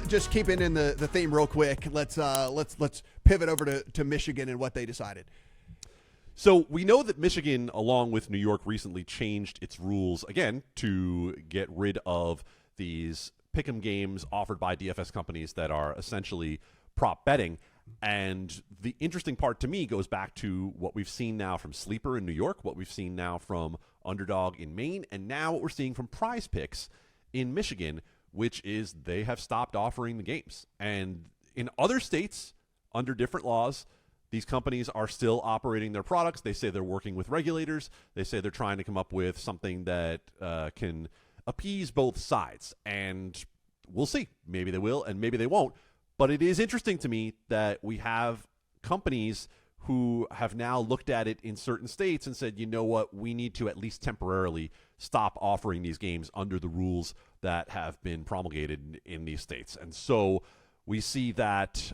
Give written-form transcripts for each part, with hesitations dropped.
Just keeping in the theme real quick. Let's pivot over to Michigan and what they decided. So we know that Michigan, along with New York, recently changed its rules again to get rid of these pick'em games offered by DFS companies that are essentially prop betting. And the interesting part to me goes back to what we've seen now from Sleeper in New York, what we've seen now from Underdog in Maine, and now what we're seeing from Prize Picks in Michigan, which is they have stopped offering the games. And in other states, under different laws, these companies are still operating their products. They say they're working with regulators. They say they're trying to come up with something that can appease both sides. And we'll see. Maybe they will and maybe they won't. But it is interesting to me that we have companies who have now looked at it in certain states and said, you know what, we need to at least temporarily stop offering these games under the rules that have been promulgated in these states. And so we see that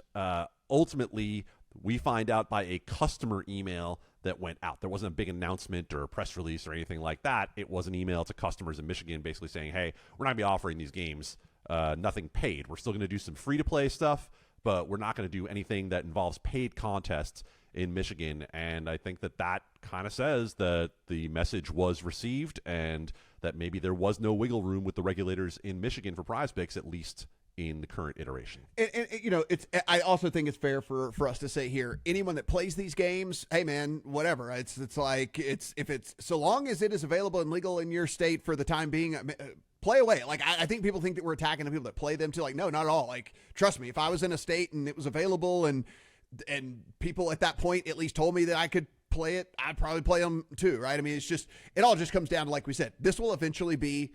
ultimately we find out by a customer email that went out. There wasn't a big announcement or a press release or anything like that. It was an email to customers in Michigan basically saying, hey, we're not going to be offering these games, nothing paid. We're still going to do some free-to-play stuff, but we're not going to do anything that involves paid contests in Michigan. And I think that kind of says that the message was received and that maybe there was no wiggle room with the regulators in Michigan for Prize Picks, at least in the current iteration. And you know, I also think it's fair for us to say here, anyone that plays these games, hey man, whatever. It's so long as it is available and legal in your state for the time being, play away. Like I think people think that we're attacking the people that play them too. Like, no, not at all. Like, trust me, if I was in a state and it was available and people at that point at least told me that I could play it, I'd probably play them too, right? I mean, it all just comes down to, like we said, this will eventually be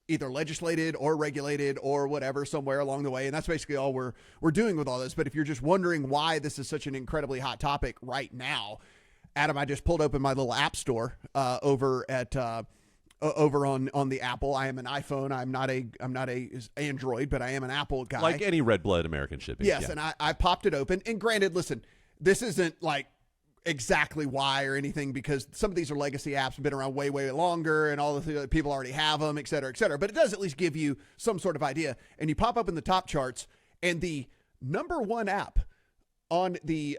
either legislated or regulated or whatever somewhere along the way. And that's basically all we're doing with all this. But if you're just wondering why this is such an incredibly hot topic right now, Adam, I just pulled open my little app store over on the Apple. I am an iPhone. I'm not a Android, but I am an Apple guy. Like any red-blooded American should be. Yes, yeah. and I popped it open. And granted, listen, this isn't like exactly why or anything, because some of these are legacy apps, have been around way, way longer, and all the people already have them, et cetera, et cetera. But it does at least give you some sort of idea. And you pop up in the top charts, and the number one app on the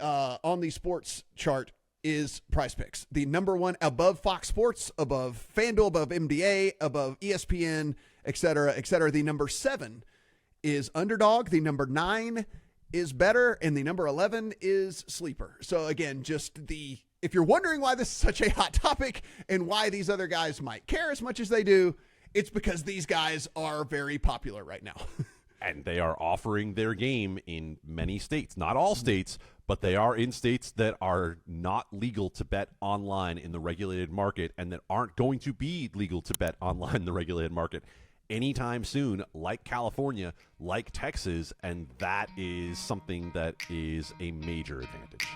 sports chart is Prize Picks. The number one above Fox Sports, above FanDuel, above MDA, above ESPN, et cetera, et cetera. The number 7 is Underdog. The number 9 is Better, and the number 11 is Sleeper. So again, if you're wondering why this is such a hot topic and why these other guys might care as much as they do, it's because these guys are very popular right now. And they are offering their game in many states. Not all states, but they are in states that are not legal to bet online in the regulated market and that aren't going to be legal to bet online in the regulated market anytime soon, like California, like Texas, and that is something that is a major advantage.